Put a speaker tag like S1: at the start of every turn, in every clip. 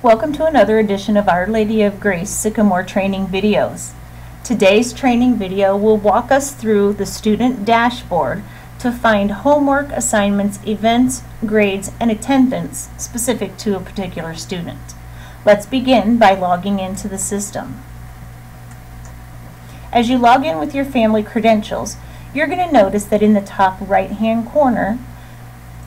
S1: Welcome to another edition of Our Lady of Grace Sycamore training videos. Today's training video will walk us through the student dashboard to find homework, assignments, events, grades, and attendance specific to a particular student. Let's begin by logging into the system. As you log in with your family credentials, you're going to notice that in the top right-hand corner,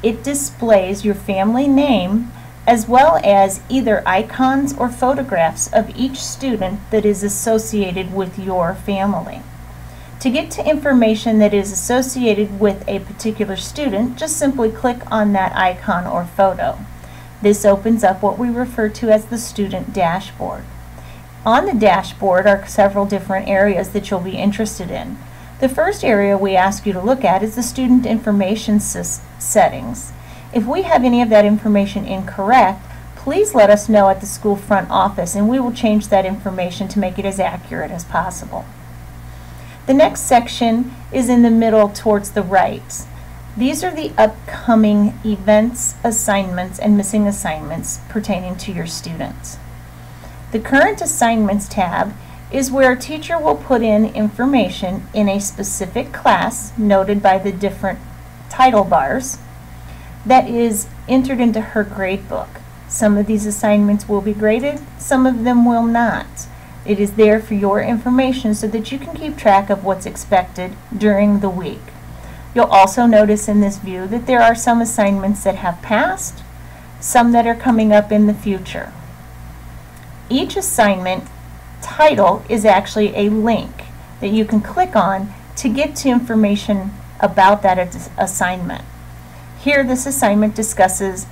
S1: it displays your family name as well as either icons or photographs of each student that is associated with your family. To get to information that is associated with a particular student, just simply click on that icon or photo. This opens up what we refer to as the student dashboard. On the dashboard are several different areas that you'll be interested in. The first area we ask you to look at is the student information settings. If we have any of that information incorrect, please let us know at the school front office and we will change that information to make it as accurate as possible. The next section is in the middle towards the right. These are the upcoming events, assignments, and missing assignments pertaining to your students. The Current Assignments tab is where a teacher will put in information in a specific class, noted by the different title bars, that is entered into her grade book. Some of these assignments will be graded, some of them will not. It is there for your information so that you can keep track of what's expected during the week. You'll also notice in this view that there are some assignments that have passed, some that are coming up in the future. Each assignment title is actually a link that you can click on to get to information about that assignment. Here this assignment discusses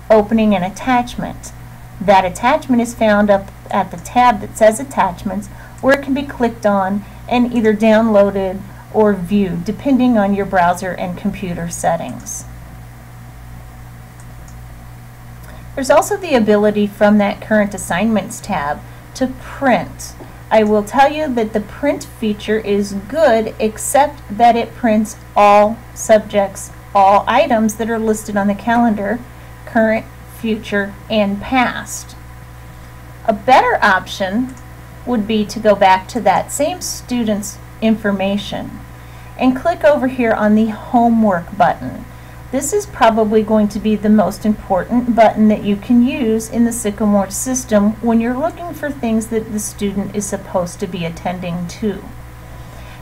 S1: opening an attachment. That attachment is found up at the tab that says Attachments, where it can be clicked on and either downloaded or viewed depending on your browser and computer settings. There's also the ability from that Current Assignments tab to print. I will tell you that the print feature is good, except that it prints all subjects, all items that are listed on the calendar, current, future, and past. A better option would be to go back to that same student's information and click over here on the Homework button. This is probably going to be the most important button that you can use in the Sycamore system when you're looking for things that the student is supposed to be attending to.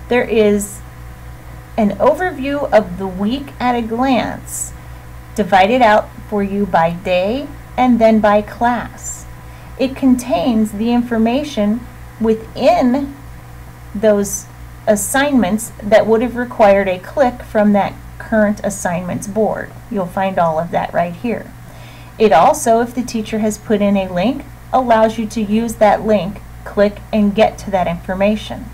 S1: There is an overview of the week at a glance, divided out for you by day and then by class. It contains the information within those assignments that would have required a click from that Current Assignments board. You'll find all of that right here. It also, if the teacher has put in a link, allows you to use that link, click, and get to that information.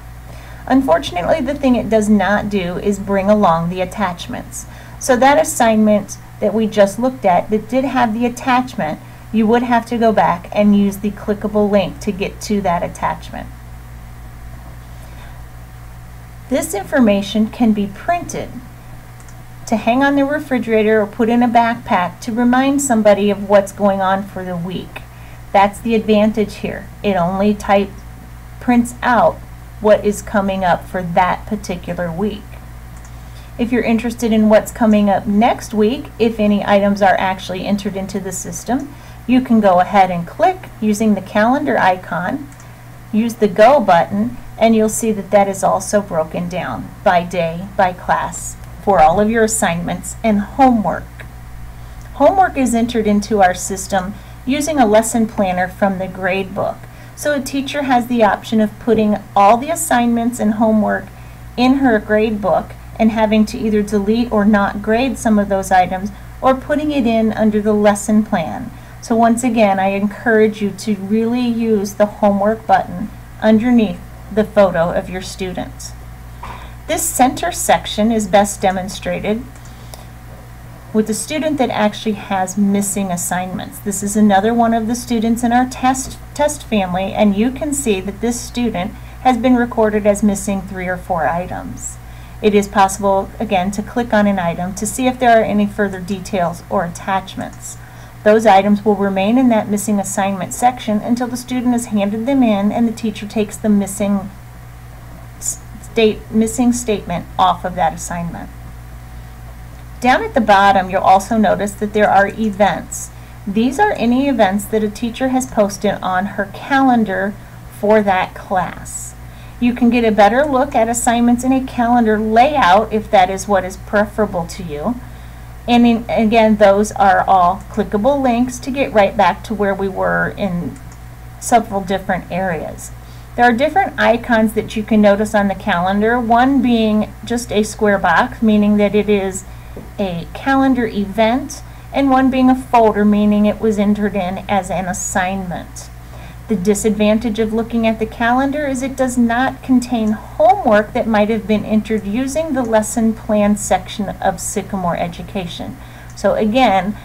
S1: Unfortunately, the thing it does not do is bring along the attachments. So that assignment that we just looked at that did have the attachment, you would have to go back and use the clickable link to get to that attachment. This information can be printed to hang on the refrigerator or put in a backpack to remind somebody of what's going on for the week. That's the advantage here. It only prints out what is coming up for that particular week. If you're interested in what's coming up next week, if any items are actually entered into the system, you can go ahead and click using the calendar icon, use the Go button, and you'll see that that is also broken down by day, by class, for all of your assignments and homework. Homework is entered into our system using a lesson planner from the grade book. So a teacher has the option of putting all the assignments and homework in her grade book and having to either delete or not grade some of those items, or putting it in under the lesson plan. So once again, I encourage you to really use the Homework button underneath the photo of your students. This center section is best demonstrated with the student that actually has missing assignments. This is another one of the students in our test family, and you can see that this student has been recorded as missing 3 or 4 items. It is possible, again, to click on an item to see if there are any further details or attachments. Those items will remain in that missing assignment section until the student has handed them in and the teacher takes the missing statement off of that assignment. Down at the bottom, you'll also notice that there are events. These are any events that a teacher has posted on her calendar for that class. You can get a better look at assignments in a calendar layout if that is what is preferable to you. And again, those are all clickable links to get right back to where we were in several different areas. There are different icons that you can notice on the calendar, one being just a square box, meaning that it is a calendar event, and one being a folder, meaning it was entered in as an assignment. The disadvantage of looking at the calendar is it does not contain homework that might have been entered using the lesson plan section of Sycamore Education. So again,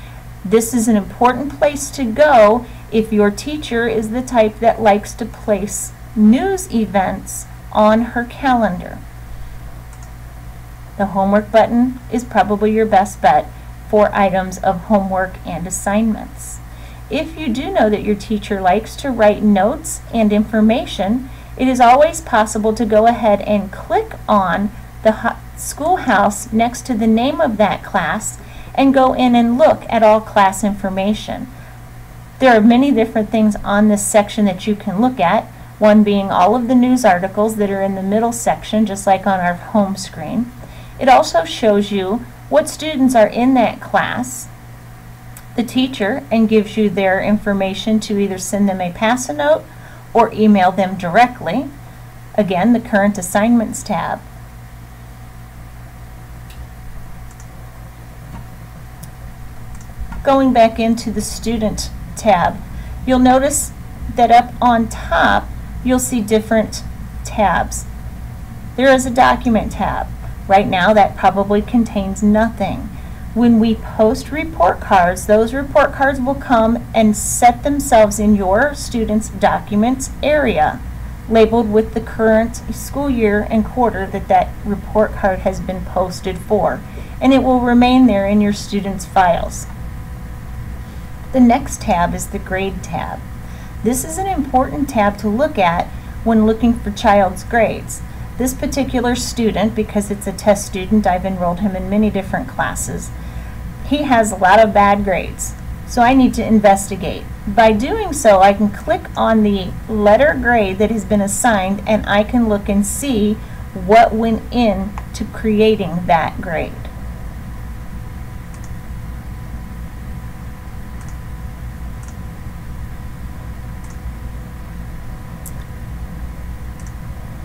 S1: this is an important place to go if your teacher is the type that likes to place news events on her calendar. The homework button is probably your best bet for items of homework and assignments. If you do know that your teacher likes to write notes and information, it is always possible to go ahead and click on the schoolhouse next to the name of that class and go in and look at all class information. There are many different things on this section that you can look at, one being all of the news articles that are in the middle section, just like on our home screen. It also shows you what students are in that class, the teacher, and gives you their information to either send them a pass-a-note or email them directly. Again, the current assignments tab. Going back into the student tab, you'll notice that up on top you'll see different tabs. There is a document tab. Right now that probably contains nothing. When we post report cards, those report cards will come and set themselves in your student's documents area, labeled with the current school year and quarter that that report card has been posted for, and it will remain there in your student's files. The next tab is the grade tab. This is an important tab to look at when looking for child's grades. This particular student, because it's a test student, I've enrolled him in many different classes, he has a lot of bad grades, so I need to investigate. By doing so, I can click on the letter grade that has been assigned and I can look and see what went in to creating that grade.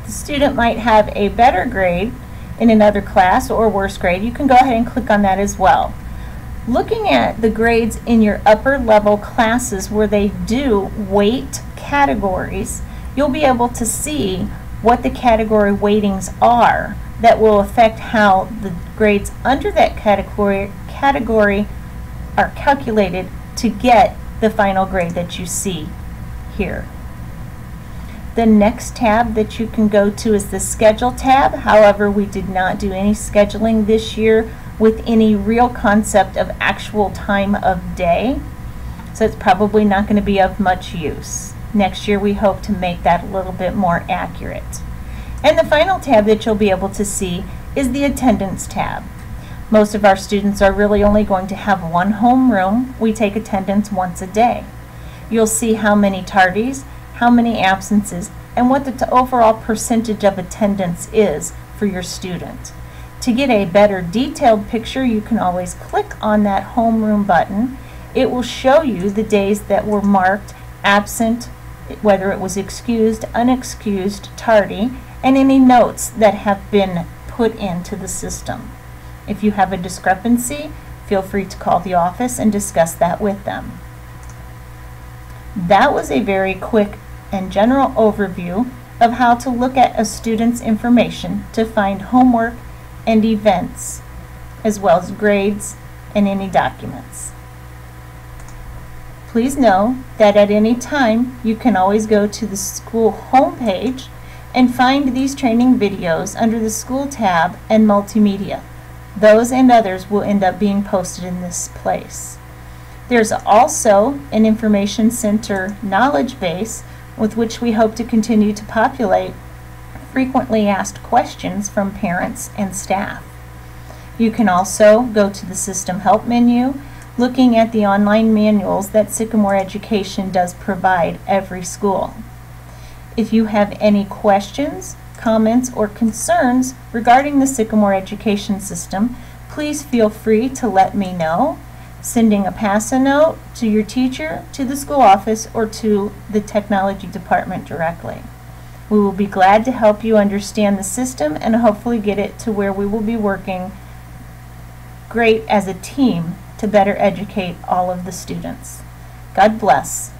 S1: The student might have a better grade in another class or worse grade. You can go ahead and click on that as well. Looking at the grades in your upper level classes where they do weight categories, you'll be able to see what the category weightings are that will affect how the grades under that category are calculated to get the final grade that you see here. The next tab that you can go to is the Schedule tab. However, we did not do any scheduling this year with any real concept of actual time of day, so it's probably not going to be of much use. Next year we hope to make that a little bit more accurate. And the final tab that you'll be able to see is the Attendance tab. Most of our students are really only going to have one homeroom. We take attendance once a day. You'll see how many tardies, how many absences, and what the overall percentage of attendance is for your student. To get a better detailed picture, you can always click on that homeroom button. It will show you the days that were marked absent, whether it was excused, unexcused, tardy, and any notes that have been put into the system. If you have a discrepancy, feel free to call the office and discuss that with them. That was a very quick and general overview of how to look at a student's information to find homework and events, as well as grades and any documents. Please know that at any time you can always go to the school homepage and find these training videos under the School tab and Multimedia. Those and others will end up being posted in this place. There's also an information center knowledge base with which we hope to continue to populate frequently asked questions from parents and staff. You can also go to the System Help menu, looking at the online manuals that Sycamore Education does provide every school. If you have any questions, comments, or concerns regarding the Sycamore Education System, please feel free to let me know, sending a pass-a-note to your teacher, to the school office, or to the technology department directly. We will be glad to help you understand the system and hopefully get it to where we will be working great as a team to better educate all of the students. God bless.